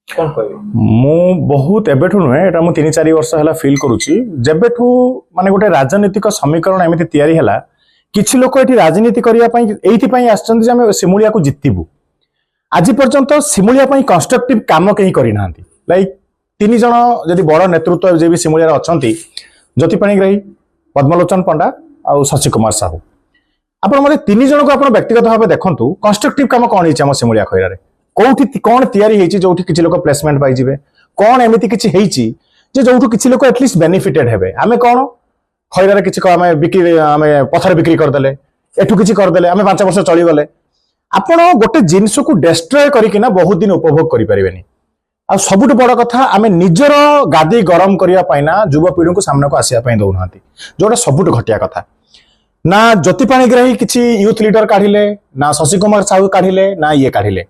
कौन कहबे मु बहुत एबेठु नुहे एटा मु 3-4 वर्ष हला फील करूची जेबेठु माने गोटे राजनीतिक समीकरण एमिति तयारी हला किछि लोक एठी राजनीति करिया पई एइथि पई आछन जे हम सिमुलिया को जित्तिबु आज पर्यंत सिमुलिया पई कंस्ट्रक्टिव काम कहीं करि नांती लाइक 3 जण जदि बड़ नेतृत्व जे भी सिमुलिया अछंती ज्योति पाणिग्राही पद्मलोचन पंडा आ शशि कुमार साहू आपण मते 3 जण को आपण व्यक्तिगत भाव देखंतु कंस्ट्रक्टिव काम कोन हिच हम सिमुलिया खैरा रे कोठी कोन तयारी हेची जोठी किछि लोक प्लेसमेंट पाई जिवे कोन एमिति किछि हेची जे जोठु किछि लोक एटलीस्ट बेनिफिटेड हेबे आमे कोन खैरा रे किछि आमे बिक्री आमे पथर बिक्री कर देले एठु किछि कर देले आमे 5 वर्ष चली गले आपण गोटे जिंस को डिस्ट्रॉय करिकिना बहुत दिन उपभोग करि परिबेनी आ सबुठ बड़ कथा आमे निजर गादी गरम करिया पाइना युवपीढ़ी को सामने को आसिया पाई दउनांती जोटा सबुठ घटिया कथा ना ज्योति पाणिग्राही किछि यूथ लीडर काढिले ना शशि कुमार साहू काढिले ना ये काढिले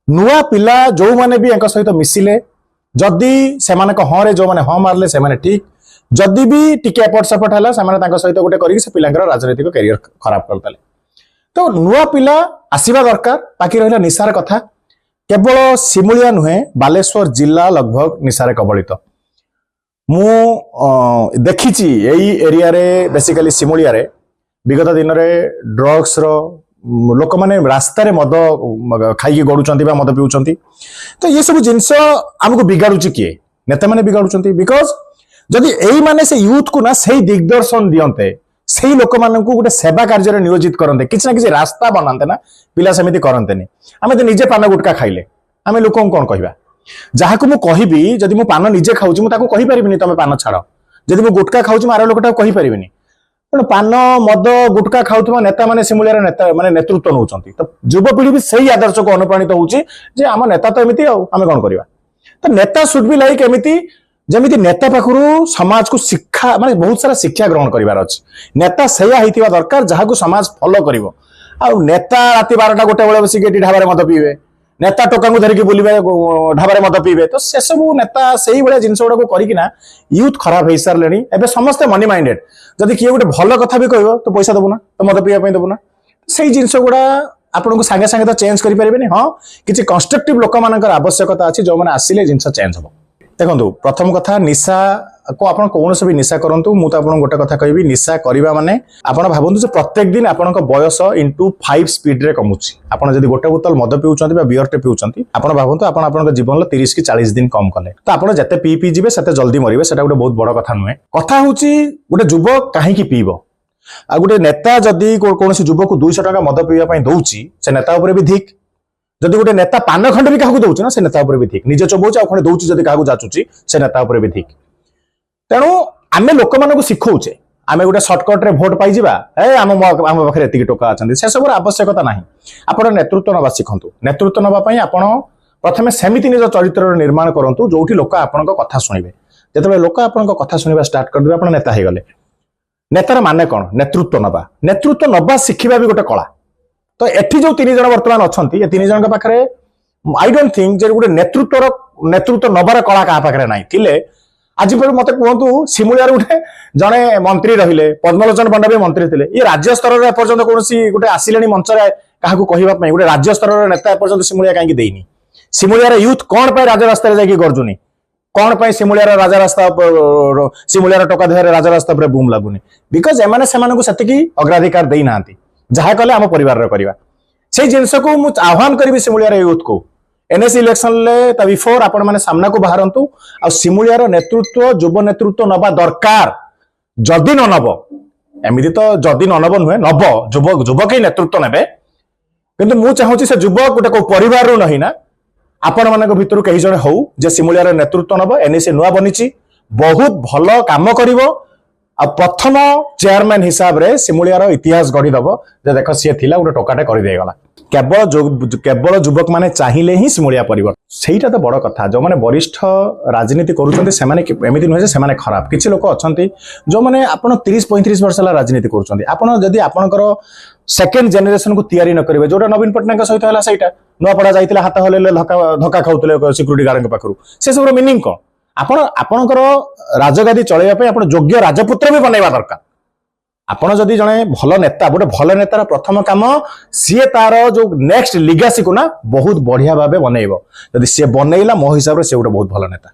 नुआ पिला जो माने भी एंक सहित मिसिले जदि सेमाने को हाँ रे जो माने हाँ मारले सेमाने ठीक जदि भी टिके एपट सेपट हला सेमाने तांको सहित गोटे करिक से पिलांकर राजनीतिक कैरियर खराब करतले तो नुआ पिला आसीबा दरकार बाकी रहिला निसार कथा केवल सिमुलिया नुहे बालेश्वर जिला लगभग निसारे कबलित मु देखिछि एई एरिया रे बेसिकली सिमुलिया रे विगत दिन रे ड्रग्स रो लोक माने रास्ता रे मद खाई गडुचंती बा मद पिउचंती तो ये सब जिंस हमको बिगाडुची किए नेता माने बिगाडुचंती बिकॉज जदि एई माने से यूथ को ना सही दिग्दर्शन दियंते सही लोक मानन को गोटे सेवा कार्य रे नियोजित करंते किछ ना किछ रास्ता बनाते ना पिला समिति करंतेनी आमे तो निजे पान गुटका खाइले आमे लोक कोन कहबा जहा को मु कहिबी जदि मु पान निजे खाउची मु ताको कहि परिबिनी तमे पान छाड़ जदि मु गुटका खाउची मारे लोकटा कहि परिबिनी पान मद गुटका खाउथबा नेता माने सिमुलिया नेता माने नेतृत्व नउचंती तो युवपीढ़ी भी सही आदर्श को अनुप्राणित होउची जे आम नेता तो एमिति आमे कोन करबा तो नेता शुड बी लाइक एमिति जमिति नेता पाखरु समाज को शिक्षा माने बहुत सारा शिक्षा ग्रहण करिवार अछि नेता सया हितिबा दरकार जहा को समाज फॉलो करिवो आ नेता राति 12टा गोटे बेले बसी गेटी ढाबारे मद पीवे नेता टोका को धरिके बुलिबे ढाबारे मद पीवे तो से सब नेता सही बळे जिंस गुडा को करिकिना यूथ खराब हेई सार लेनी एबे समस्त मनी माइंडेड जदि किए गोटे भल कथा भी कहबो तो पैसा दबो ना तो मद पीवा पई दबो ना सही जिंस गुडा आपन को संगे संगे तो चेंज करि परिबेनी हां किछि कंस्ट्रक्टिव लोक मानकर आवश्यकता अछि जो माने आसीले जिंस चेंज हो देखो प्रथम कथा निशा को आप कौन भी निशा करूँ मुझे आपको गोटे कथा कहि निशा करवा माने आपण भावतु जे प्रत्येक दिन आपण बयस इंटू 5 स्पीड रे कमुची आपण जदि गोटे बोतल मद पिउचंती बा बियर टे पिउचंती आपण भावतु आपण आपन जीवन 30 कि 40 दिन कम कले तो आपण जते पी जिवे सेते जल्दी मरिबे सेटा गोटे बहुत बड़ कथा नुहे कथा होची गोटे युवक काहे की पीबो आ गोटे नेता जदि कोनोसी युवक को 200 टका मद पीवा पई दउची से नेता ऊपर भी ठीक जदि गोटे नेता पान खंड भी क्या दौर ना से नेता उपर भी ठीक निज चबौच आउ खंडे दौर जदि क्या जाचुची से नेता उपर भी ठीक तेणु आमे लोक मानक शिखौचे आमे गोटे सर्टकट रे भोट पाई जिबा ए आम पाखे एतिक टोका अच्छा से सब आवश्यकता ना आपण नेतृत्व नवा शिखंतु नेतृत्व नवा पई आपण प्रथमे सेमिति निज चरित्र निर्माण करंतु जोठी लोक आपनक कथा सुनिबे जेतबे लोक आपनक कथा सुनिबा स्टार्ट कर देबे आपण नेता हे गले नेतार माने कोन नेतृत्व नवा शिखिबा भी गोटे कला तो एठी जो 3 जण वर्तमान अछंती ए 3 जण के पाखरे आई डोंट थिंक जे गोटे नेतृत्व नबार कला का पाखरे नाही थिले आज पर मते कहंतु सिमुलिया गोटे जणे मंत्री रहिले पद्मलोचन पंडा भी मंत्री थिले ये राज्य स्तर रे पर्यंत कोनसी गोटे आसिलेनी मंच रे काहाकू कहिबा पई गोटे राज्य स्तर रे नेता पर्यंत सिमुलिया काहे देइनी सिमुलिया रे यूथ कोन पय राज रास्ता रे जाकी गर्जुनी कोन पय सिमुलिया रे राज रास्ता सिमुलिया रे टका देहरे राज रास्ता पर बूम लागुनी बिकॉज़ एमाने सेमानकु सतिकी अग्राधिकार देई नांती जहा कले आम परिवार रे करिवा से जिंस को मु आह्वान करिवि सिमुलिया रे यूथ को एनएस इलेक्शन ले त बिफोर आपण माने सामना को बाहरंतु आ सिमुलिया रो नेतृत्व युव नेतृत्व नबा दरकार जदि न नब एमिति तो जदि न नब नुहे नब युवक ही नेतृत्व नेबे किंतु मु चाहूची से युवक गोटे को परिवार रो नहीं ना आपण मानक भितरु कहि जणे हौ जे सिमुलिया रो नेतृत्व नब एनएस नुआ बनिची बहुत भलो काम करिवो आ प्रथम चेयरमैन हिसाब रे सिमुलिया रो इतिहास गढ़ी दबो जे देखो सी थिला गोटे टोकाटे कर दे गला केवल युवक माने चाहिए ही सिमुलिया परिवर्तन सेटा तो बड़ कथा जो माने वरिष्ठ राजनीति करूछन्ते सेमाने एमिति नुहे जे सेमाने खराब किछि लोक अछन्ति जो माने आपण 30-35 वर्ष ला राजनीति करूछन्ति आपण जदि आपनकर सेकंड जनरेशन को तयारी न करिवे जोटा नवीन पटनायक सहित हला सेटा नुआ पड़ा जाइतिला हाथ हले धक्का खाउतले सिक्युरिटी गार्ड के पाखरु से सब मीनिंग को आपण आपनकर राजगादी चलेबा पे आपण योग्य राजपुत्र भी बनैबा दरकार ଆପଣ ଯଦି ଜଣେ ଭଲ ନେତା ଗୋଟେ ଭଲ ନେତାର ପ୍ରଥମ କାମ ସିଏ ତାର ଯୋଉ ନେକ୍स्ट ଲିଗାसी को ना बहुत बढ़िया भाव बनइब जदि सी बनइला मो हिसाब से गोटे बहुत भल नेता।